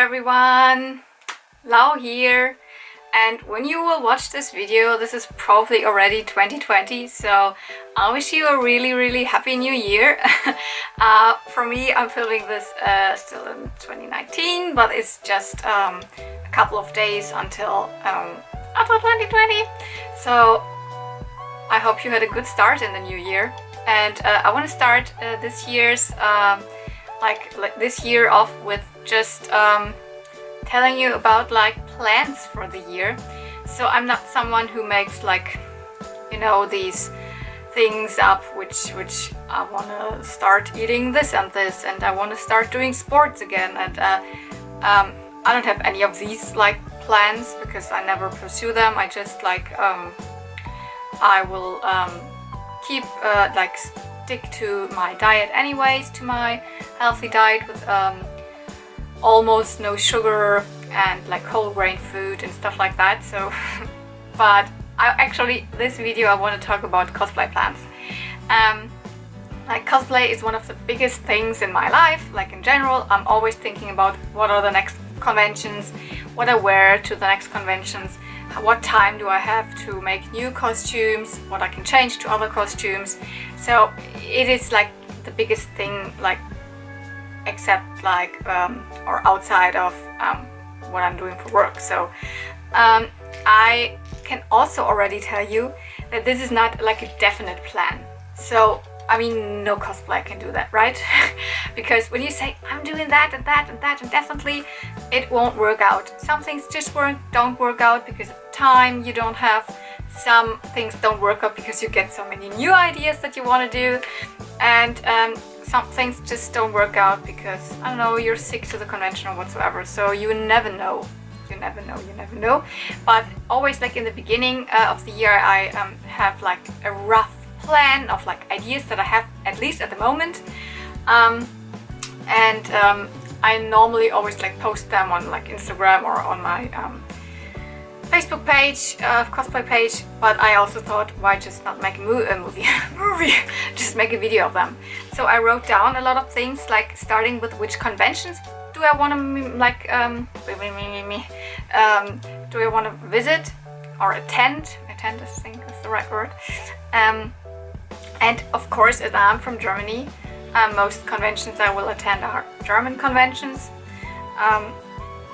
everyone, Lau here, and when you will watch this video, this is probably already 2020, so I wish you a really happy new year. For me, I'm filming this still in 2019, but it's just a couple of days until 2020, so I hope you had a good start in the new year. And I want to start this year's this year off with just telling you about plans for the year. So I'm not someone who makes these things up which I want to start eating this and this, and I want to start doing sports again, and I don't have any of these plans because I never pursue them. I just I will keep stick to my diet anyways, to my healthy diet with almost no sugar and whole grain food and stuff like that. So but this video I want to talk about cosplay plans. Cosplay is one of the biggest things in my life. In general, I'm always thinking about what are the next conventions, what I wear to the next conventions, what time do I have to make new costumes, what I can change to other costumes. So it is the biggest thing, except or outside of what I'm doing for work. So I can also already tell you that this is not a definite plan. So I mean, no cosplayer can do that, right? Because when you say I'm doing that and that and that, and definitely it won't work out. Some things just don't work out because of time you don't have. Some things don't work out because you get so many new ideas that you want to do, and some things just don't work out because, I don't know, you're sick to the convention or whatsoever. So you never know. You never know. But always in the beginning of the year, I have a rough plan of ideas that I have, at least at the moment, and I normally always post them on Instagram or on my Facebook page, cosplay page. But I also thought, why just not make a movie just make a video of them. So I wrote down a lot of things, starting with which conventions do I want to do I want to visit or attend. I think is the right word. And of course, as I'm from Germany, most conventions I will attend are German conventions.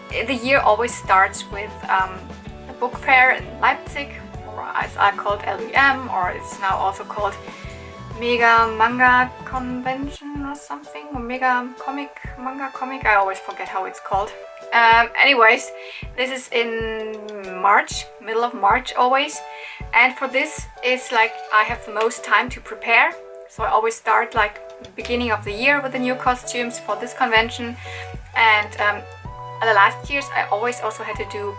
The year always starts with the book fair in Leipzig, or as I call it LEM, or it's now also called Mega Manga Convention or something, or Mega Manga Comic, I always forget how it's called. Anyways, this is in March, middle of March always, and for this is I have the most time to prepare. So I always start beginning of the year with the new costumes for this convention, and the last years I always also had to do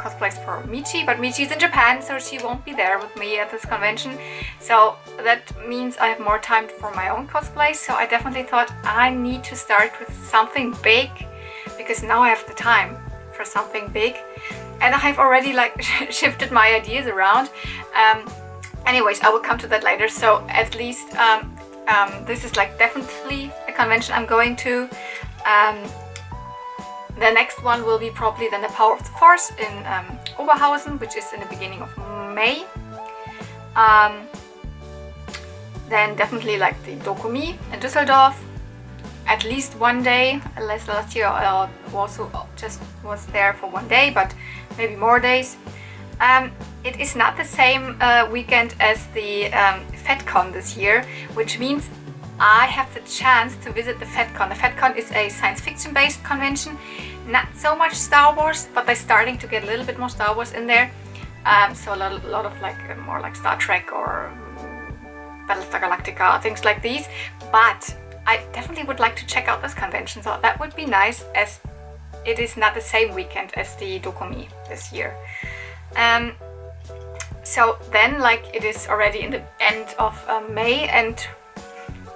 cosplays for Michi, but Michi's in Japan, so she won't be there with me at this convention. So that means I have more time for my own cosplays. So I definitely thought I need to start with something big, because now I have the time for something big, and I have already shifted my ideas around. Anyways, I will come to that later. So at least this is definitely a convention I'm going to. The next one will be probably then the Power of the Force in Oberhausen, which is in the beginning of May. Then definitely the Dokumi in Düsseldorf, at least one day. Last year I also just was there for one day, but maybe more days. It is not the same weekend as the Fedcon this year, which means I have the chance to visit the Fedcon. The Fedcon is a science fiction based convention, not so much Star Wars, but they're starting to get a little bit more Star Wars in there. So a lot of more Star Trek or Battlestar Galactica, things like these. But I definitely would like to check out this convention, so that would be nice, as it is not the same weekend as the Dokumi this year. So then it is already in the end of May, and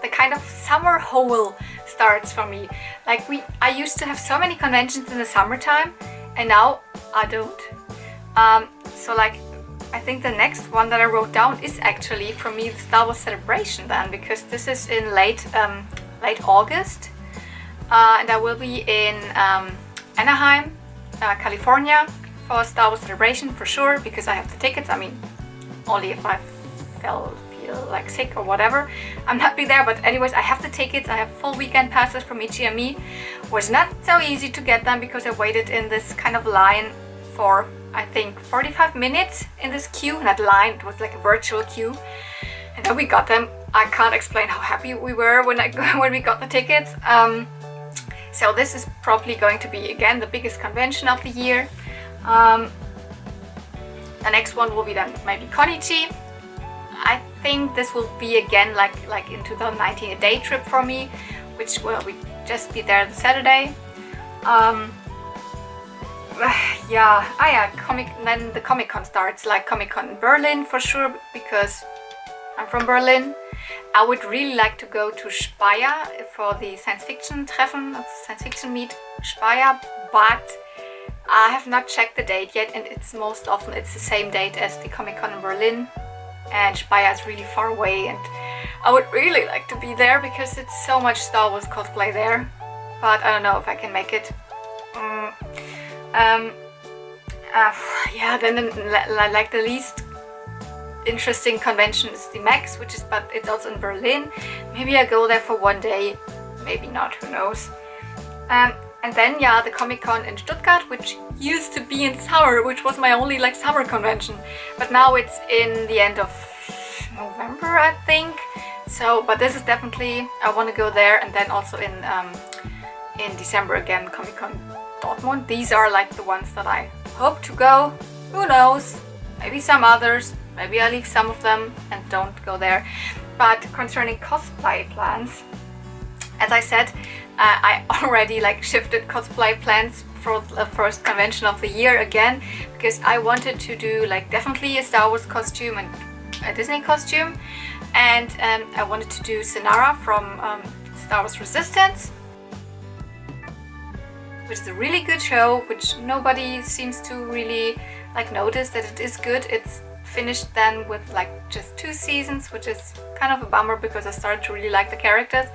the kind of summer hole starts for me. I used to have so many conventions in the summertime, and now I don't. So I think the next one that I wrote down is actually for me the Star Wars Celebration then, because this is in late August. and I will be in Anaheim, California for Star Wars Celebration for sure, because I have the tickets. I mean, only if I feel like sick or whatever, I'm not be there. But anyways, I have the tickets. I have full weekend passes from EGME. Was not so easy to get them because I waited in this kind of line for I think 45 minutes in this queue. Not line, it was like a virtual queue. And then we got them. I can't explain how happy we were when we got the tickets. So this is probably going to be again the biggest convention of the year. The next one will be then maybe Konichi. I think this will be again like in 2019 a day trip for me, which will we just be there the Saturday. Then the Comic-Con starts, like Comic-Con in Berlin for sure, because I'm from Berlin. I would really like to go to Speyer for the science fiction treffen, science fiction meet Speyer, but I have not checked the date yet, and it's most often it's the same date as the Comic-Con in Berlin, and Speyer is really far away, and I would really like to be there because it's so much Star Wars cosplay there, but I don't know if I can make it. Then like the least interesting convention is the Max, but it's also in Berlin. Maybe I go there for one day, maybe not, who knows. And then the Comic-Con in Stuttgart, which used to be in summer, which was my only like summer convention, but now it's in the end of November, I think. So, but this is definitely, I want to go there, and then also in December again, Comic-Con Dortmund. These are like the ones that I hope to go. Who knows? Maybe some others. Maybe I leave some of them and don't go there. But concerning Cosplay Plans, as I said, I already like shifted Cosplay Plans for the first convention of the year again, because I wanted to do like definitely a Star Wars costume and a Disney costume, and I wanted to do Sinara from Star Wars Resistance, which is a really good show, which nobody seems to really like notice that it is good. It's finished then with like just 2 seasons, which is kind of a bummer because I started to really like the characters.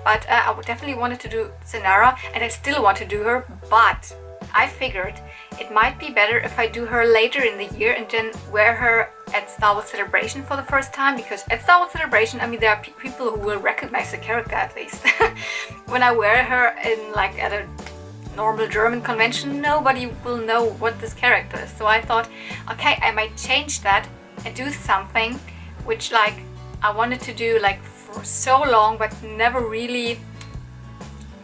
But I would definitely wanted to do Sinara, and I still want to do her, but I figured it might be better if I do her later in the year and then wear her at Star Wars Celebration for the first time, because at Star Wars Celebration, I mean, there are people who will recognize the character at least. When I wear her in like at a normal German convention, nobody will know what this character is. So I thought, okay, I might change that and do something which like I wanted to do like for so long, but never really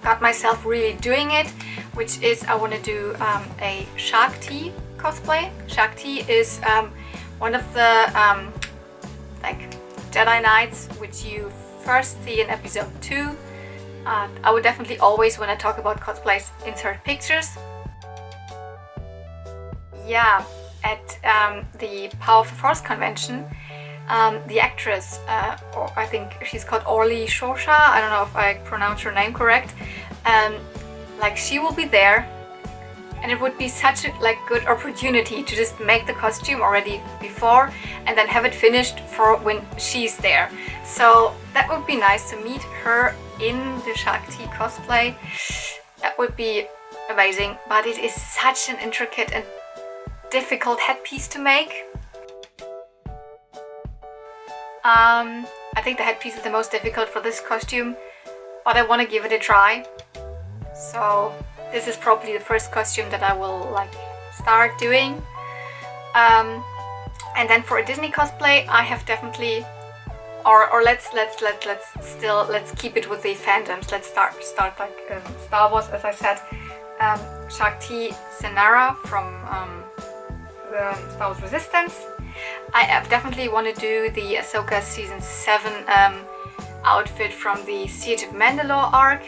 got myself really doing it, which is I want to do a Shakti cosplay. Shakti is one of the like Jedi Knights, which you first see in episode 2. I would definitely always, when I talk about cosplays, insert pictures. Yeah, at the Power of the Force convention, the actress, or I think she's called Orly Shosha, I don't know if I pronounce her name correct, like she will be there, and it would be such a like good opportunity to just make the costume already before and then have it finished for when she's there. So that would be nice to meet her in the Shakti cosplay. That would be amazing, but it is such an intricate and difficult headpiece to make. I think the headpiece is the most difficult for this costume, but I want to give it a try. So this is probably the first costume that I will like start doing. And then for a Disney cosplay, I have definitely, or let's keep it with the fandoms. Let's start like Star Wars, as I said. Shakti Sinara from Star Wars Resistance. I definitely want to do the Ahsoka season 7 outfit from the Siege of Mandalore arc,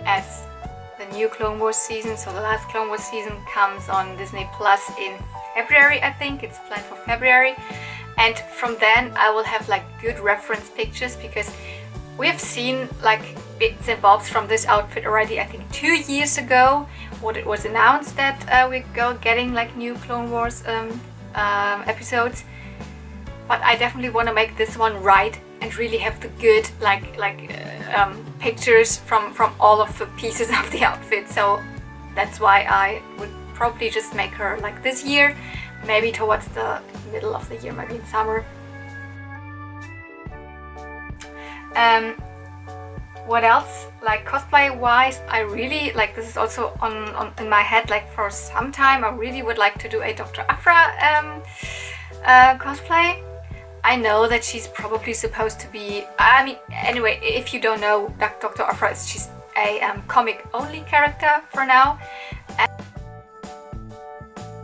as the new Clone Wars season, so the last Clone Wars season, comes on Disney Plus in February. I think it's planned for February, and from then I will have like good reference pictures, because we have seen like bits and bobs from this outfit already. I think 2 years ago, when it was announced that we're getting like new Clone Wars episodes. But I definitely want to make this one right and really have the good like pictures from all of the pieces of the outfit, so that's why I would probably just make her like this year, maybe towards the middle of the year, maybe in summer. What else? Like cosplay wise, I really like, this is also on in my head, like for some time I really would like to do a Dr. Aphra cosplay. I know that she's probably supposed to be, I mean, anyway, if you don't know, Dr. Aphra, she's a comic only character for now.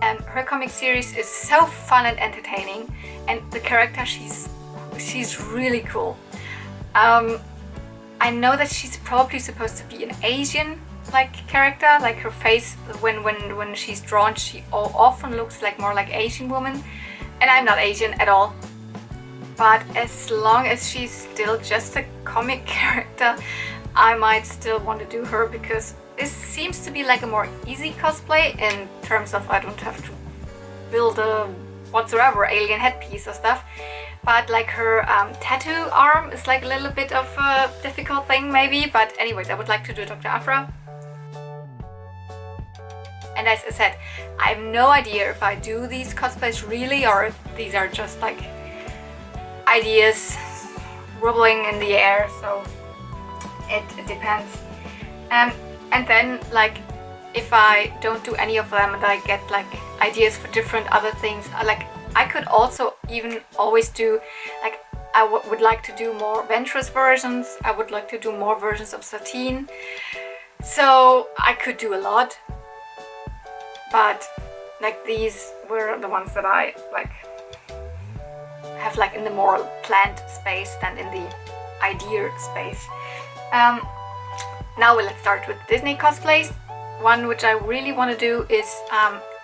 And her comic series is so fun and entertaining, and the character, she's really cool. I know that she's probably supposed to be an Asian like character, like her face when she's drawn, she often looks like more like Asian woman, and I'm not Asian at all. But as long as she's still just a comic character, I might still want to do her, because this seems to be like a more easy cosplay in terms of I don't have to build a whatsoever alien headpiece or stuff. But like her tattoo arm is like a little bit of a difficult thing maybe. But anyways, I would like to do Dr. Aphra. And as I said, I have no idea if I do these cosplays really, or if these are just like ideas wobbling in the air, so it depends. And then like if I don't do any of them and I get like ideas for different other things, like I could also even always do, like I would like to do more Ventress versions, I would like to do more versions of Satine, so I could do a lot. But like these were the ones that I like have like in the more planned space than in the idea space. Now let's start with Disney cosplays. One which I really want to do is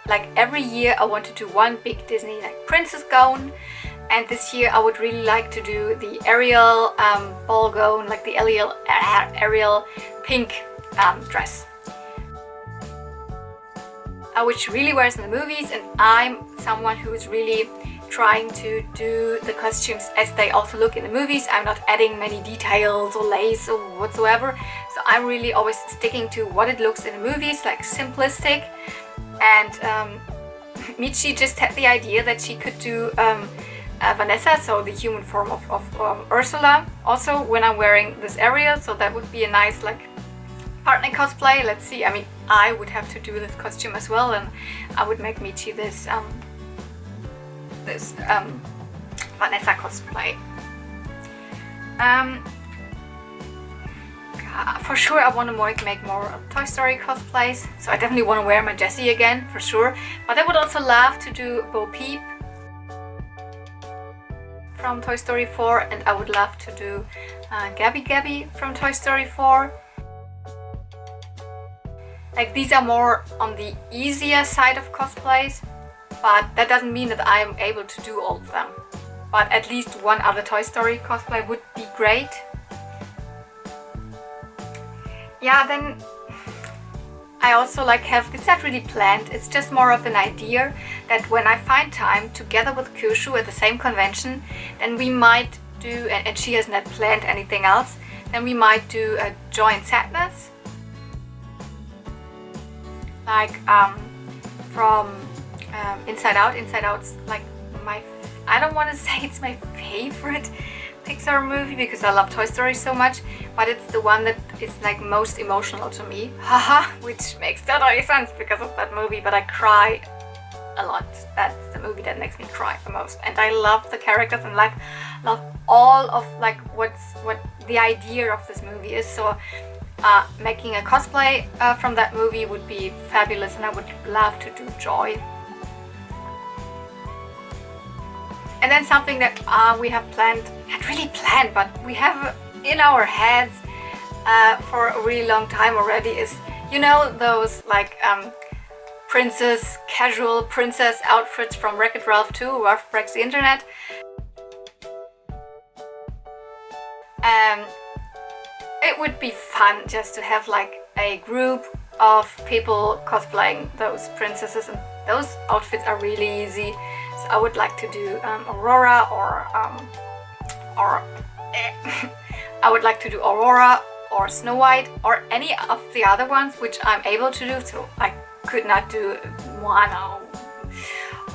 like every year I want to do one big Disney like princess gown, and this year I would really like to do the Ariel ball gown, like the Ariel pink dress, which she really wears in the movies, and I'm someone who is really trying to do the costumes as they also look in the movies. I'm not adding many details or lace or whatsoever, so I'm really always sticking to what it looks in the movies, like simplistic. And Michi just had the idea that she could do Vanessa, so the human form of Ursula, also when I'm wearing this Ariel, so that would be a nice like partner cosplay. Let's see, I mean I would have to do this costume as well, and I would make Michi this Vanessa cosplay. For sure I want to make more Toy Story cosplays, so I definitely want to wear my Jessie again for sure, but I would also love to do Bo Peep from Toy Story 4, and I would love to do Gabby from Toy Story 4. Like these are more on the easier side of cosplays, but that doesn't mean that I am able to do all of them. But at least one other Toy Story cosplay would be great. Yeah, then I also like have, it's not really planned, it's just more of an idea that when I find time together with Kyushu at the same convention, then we might do, and she has not planned anything else, then we might do a Joy and Sadness. Like from Inside Out. Inside Out's like my, I don't want to say it's my favorite Pixar movie because I love Toy Story so much, but it's the one that is like most emotional to me. Haha, which makes totally sense because of that movie, but I cry a lot. That's the movie that makes me cry the most, and I love the characters and like love all of like what the idea of this movie is. So making a cosplay from that movie would be fabulous, and I would love to do Joy. And then something that we have planned, not really planned, but we have in our heads for a really long time already is, you know, those like casual princess outfits from Wreck-It Ralph 2, Ralph Breaks the Internet. It would be fun just to have like a group of people cosplaying those princesses, and those outfits are really easy. So I would like to do Aurora or I would like to do Aurora or Snow White or any of the other ones which I'm able to do. So I could not do Moana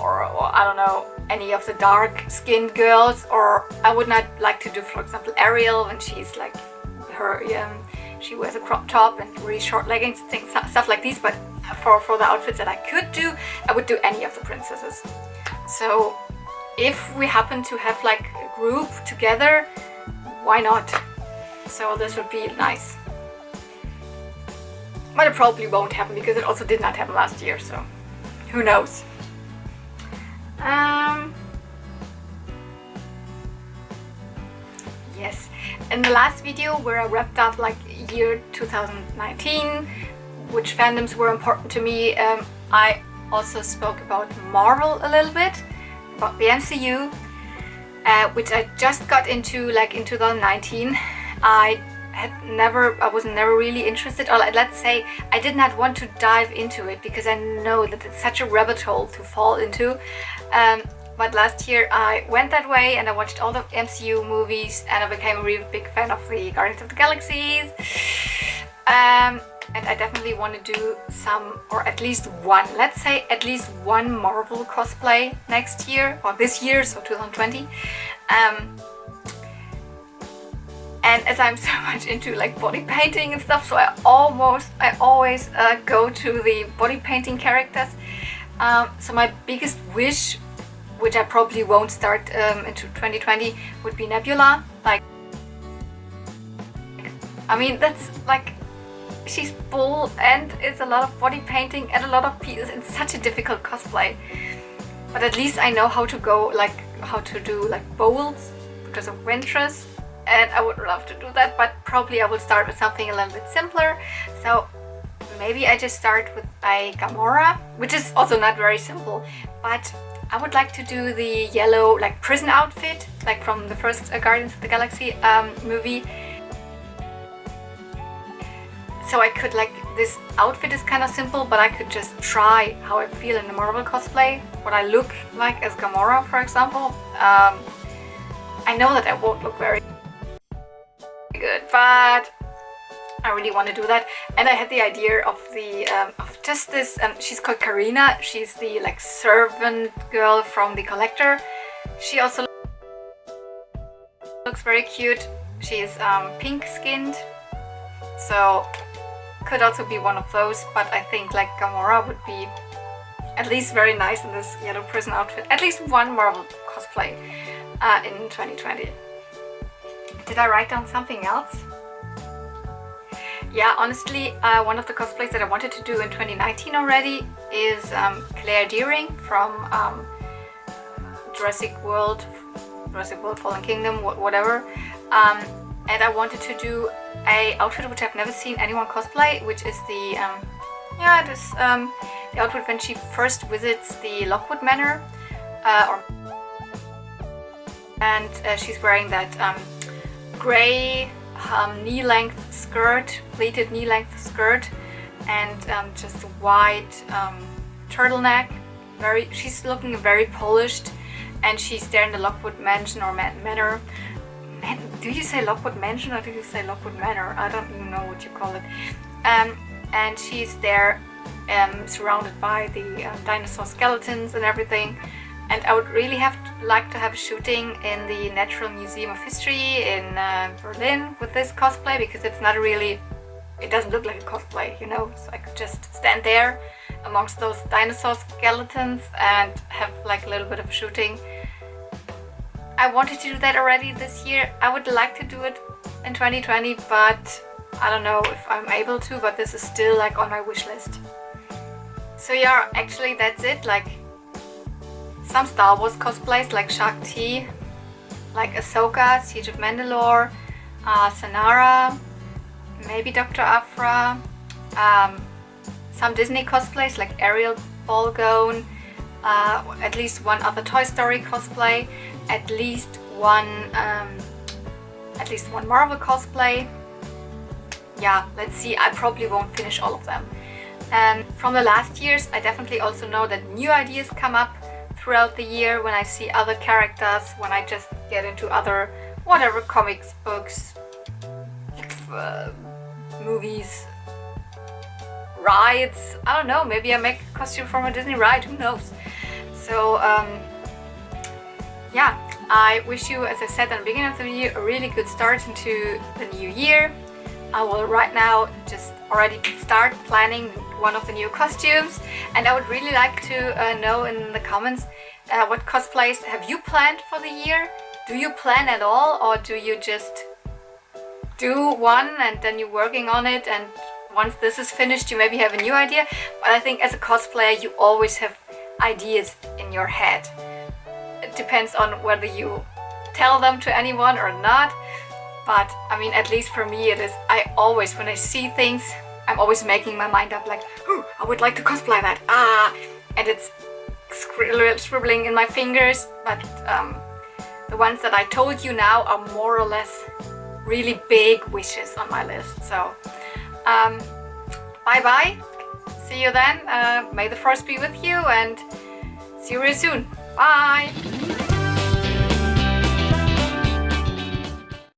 or I don't know, any of the dark skinned girls, or I would not like to do, for example, Ariel when she's like she wears a crop top and really short leggings, things, stuff like these. But for the outfits that I could do, I would do any of the princesses. So if we happen to have like a group together, why not? So this would be nice. But it probably won't happen because it also did not happen last year, so who knows. Yes, in the last video where I wrapped up like year 2019, which fandoms were important to me, I also spoke about Marvel a little bit, about the MCU, which I just got into like in 2019. I was never really interested, or let's say I did not want to dive into it because I know that it's such a rabbit hole to fall into. But last year I went that way and I watched all the MCU movies and I became a really big fan of the Guardians of the Galaxies. And I definitely want to do some, or at least one, let's say at least one Marvel cosplay next year, or this year, so 2020. And as I'm so much into like body painting and stuff, so I always go to the body painting characters. So my biggest wish, which I probably won't start into 2020, would be Nebula. Like, I mean, that's like, she's bull and it's a lot of body painting and a lot of pieces. It's such a difficult cosplay. But at least I know how to go, like how to do like bowls because of Ventress. And I would love to do that, but probably I will start with something a little bit simpler. So maybe I just start with a Gamora, which is also not very simple, but I would like to do the yellow like prison outfit, like from the first Guardians of the Galaxy movie. So I could like, this outfit is kind of simple, but I could just try how I feel in the Marvel cosplay, what I look like as Gamora, for example. I know that I won't look very good, but I really want to do that. And I had the idea of the of just this. She's called Karina. She's the like servant girl from the Collector. She also looks very cute. She's pink skinned, so could also be one of those. But I think like Gamora would be at least very nice in this yellow prison outfit. At least one Marvel cosplay in 2020. Did I write down something else? Yeah, honestly, one of the cosplays that I wanted to do in 2019 already is Claire Dearing from Jurassic World Fallen Kingdom, whatever. And I wanted to do a outfit which I've never seen anyone cosplay, which is the the outfit when she first visits the Lockwood Manor, and she's wearing that grey knee-length skirt, pleated knee-length skirt, and just a white turtleneck. She's looking very polished, and she's there in the Lockwood Mansion or Manor. Do you say Lockwood Mansion or do you say Lockwood Manor? I don't even know what you call it. And she's there surrounded by the dinosaur skeletons and everything. And I would really like to have a shooting in the Natural Museum of History in Berlin with this cosplay, because it's not really, it doesn't look like a cosplay, you know, so I could just stand there amongst those dinosaur skeletons and have like a little bit of a shooting. I wanted to do that already this year. I would like to do it in 2020, but I don't know if I'm able to, but this is still like on my wish list. So yeah, actually that's it. Like some Star Wars cosplays like Shakti, like Ahsoka, Siege of Mandalore, Sanara, maybe Dr. Aphra, some Disney cosplays like Ariel, Balgone, at least one other Toy Story cosplay, at least one Marvel cosplay. Yeah, let's see, I probably won't finish all of them. And from the last years, I definitely also know that new ideas come up throughout the year when I see other characters, when I just get into other whatever comics, books, movies, rides. I don't know, maybe I make a costume from a Disney ride, who knows. So yeah, I wish you, as I said at the beginning of the video, a really good start into the new year. I will right now just already start planning one of the new costumes, and I would really like to know in the comments what cosplays have you planned for the year? Do you plan at all, or do you just do one and then you're working on it, and once this is finished you maybe have a new idea? But I think as a cosplayer you always have ideas in your head. It depends on whether you tell them to anyone or not, but I mean, at least for me it is, I always, when I see things, I'm always making my mind up like, oh, I would like to cosplay that, and it's scribbling in my fingers. But the ones that I told you now are more or less really big wishes on my list. So bye bye, see you then, may the force be with you, and see you real soon. Bye.